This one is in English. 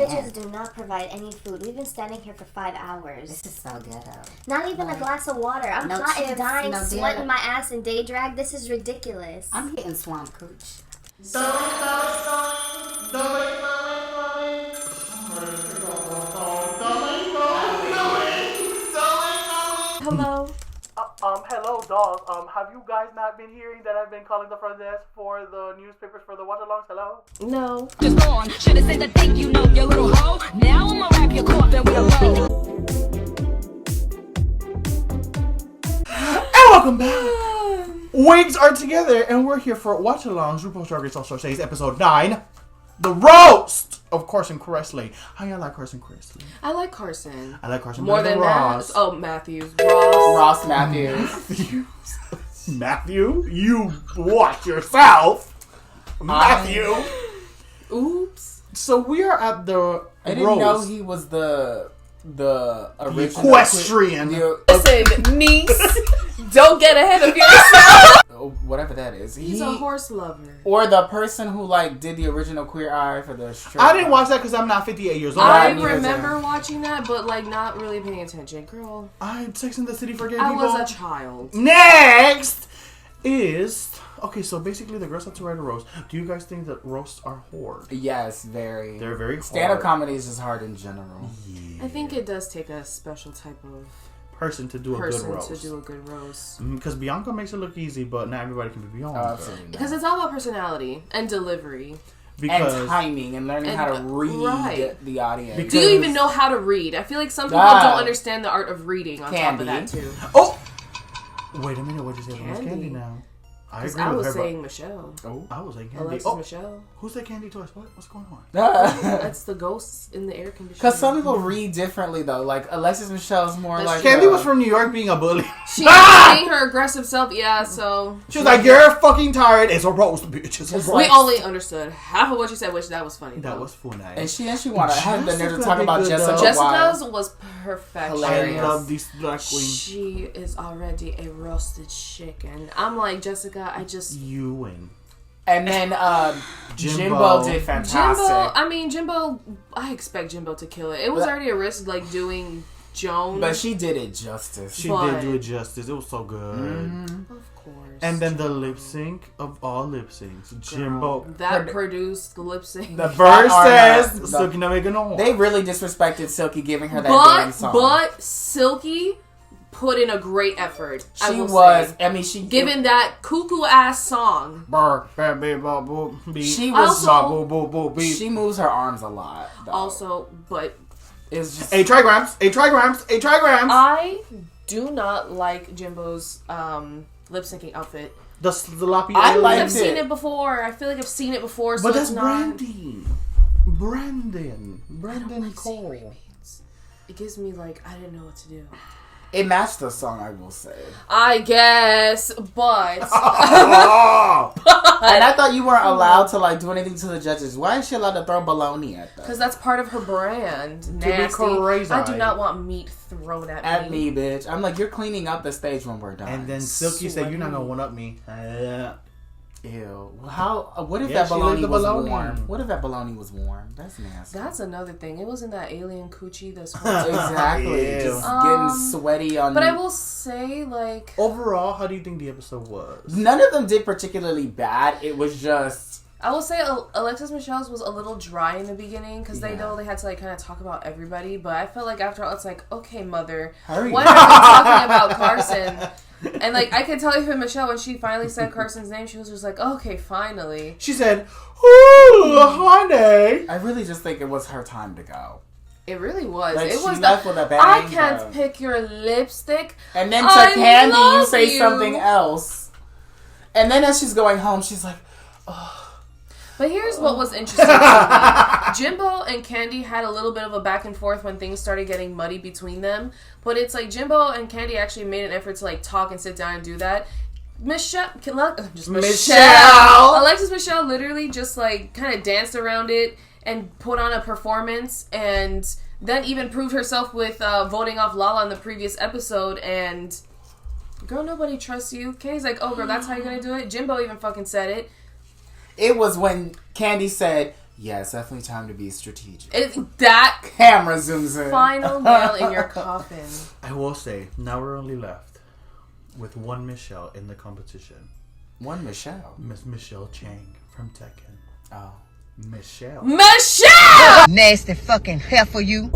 bitches do not provide any food. We've been standing here for 5 hours. This is so ghetto. Not even a glass of water. I'm hot and dying, sweating my ass in day drag. This is ridiculous. I'm getting swamp cooch. Hello? Hello, dolls. Have you guys not been hearing that I've been calling the front desk for the newspapers for the Watch-A-Lerngz? Hello? No. Just gone. Should've said the thing, you know, you little hoe. Now I'ma wrap your coffin with a roll. And welcome back. Wigs are together, and we're here for Watch-A-Lerngz RuPaul's Drag Race All-Star Series Episode 9, The Roast of Carson Kressley. How y'all like Carson Kressley? I like Carson. I like Carson more than Ross. that. Oh, Matthews. Ross Matthews. Matthew, you watch yourself. Matthew. Oops. So we are at the I didn't know he was the original equestrian. Listen, niece, don't get ahead of yourself. Whatever that is. He's a horse lover. Or the person who did the original Queer Eye for the strip. I didn't watch that because I'm not 58 years old. I remember watching that, but not really paying attention. Girl, I'm Sex and the City for gay I people. was a child. Next is... Okay, so basically the girls have to write a roast. Do you guys think that roasts are hard? Yes, very. They're very hard. Stand-up comedy is just hard in general. Yeah. I think it does take a special type of person to do a good roast. Because Bianca makes it look easy, but not everybody can be Bianca. Absolutely. Because it's all about personality and delivery. And timing and learning how to read the audience. Do you even know how to read? I feel like some people don't understand the art of reading on top of that too. Oh! Wait a minute, what did you say about Candy now? I agree with her. I was saying Michelle. Oh, I was saying Candy. Alexis Michelle. Who's that Candy twice? What's going on? That's the ghosts in the air conditioner. Because some people read differently though. Like Alexis Michelle's more like Candy was from New York being a bully. She was being her aggressive self, so she was like, "You're fucking tired. It's a roast, bitch." We only understood half of what you said, which that was funny. That was funny. And she wanted to have the nerve to talk about Jessica. Jessica's was perfect. I love these drag queens. She is already a roasted chicken. I'm like, Jessica, I just... You win. And then Jimbo did fantastic. Jimbo, I expect Jimbo to kill it. It was already a risk, doing Joan. But she did it justice. She did do it justice. It was so good. Mm-hmm. Of course. And then the lip sync of all lip syncs. Jimbo. That produced the lip sync. The verse says, Silky no make no. They really disrespected Silky giving her that damn song. But Silky put in a great effort. She given that cuckoo ass song. She moves her arms a lot. Though. Also, but it's just trigrams. I do not like Jimbo's lip syncing outfit. The sloppy. I've seen it before. I feel like I've seen it before. So but that's it's not... Brandon Cole. It gives me I didn't know what to do. It matched the song, I will say. I guess, but... And I thought you weren't allowed to, do anything to the judges. Why is she allowed to throw baloney at them? Because that's part of her brand. Nasty. I do not want meat thrown at me. At me, bitch. I'm like, you're cleaning up the stage when we're done. And then Silky said, you're not going to one-up me. Ew. What if that baloney was warm? What if that baloney was warm? That's nasty. That's another thing. It wasn't that alien coochie that's exactly. Just getting sweaty on. But I will say, overall, how do you think the episode was? None of them did particularly bad. It was just. I will say Alexis Michelle's was a little dry in the beginning because they know they had to kind of talk about everybody. But I felt like after all, it's okay, mother, hurry. When are we talking about Carson? And I could tell even Michelle when she finally said Carson's name, she was just okay, finally. She said, "Ooh, honey." I really just think it was her time to go. It really was. It was left with a bang. I can't pick your lipstick. And then to Candy, you say something else. And then as she's going home, she's like, "Oh." But here's what was interesting to me. Jimbo and Candy had a little bit of a back and forth when things started getting muddy between them. But it's Jimbo and Candy actually made an effort to talk and sit down and do that. Michelle. Alexis Michelle literally just kind of danced around it and put on a performance and then even proved herself with voting off Lala in the previous episode. And girl, nobody trusts you. Candy's oh girl, that's how you're going to do it. Jimbo even fucking said it. It was when Candy said, Yeah, it's definitely time to be strategic. That Camera zooms in. final nail in your coffin. I will say, now we're only left with one Michelle in the competition. One Michelle. Miss Michelle Chang from Tekken. Oh. Michelle. Michelle! Nasty fucking heifer, you.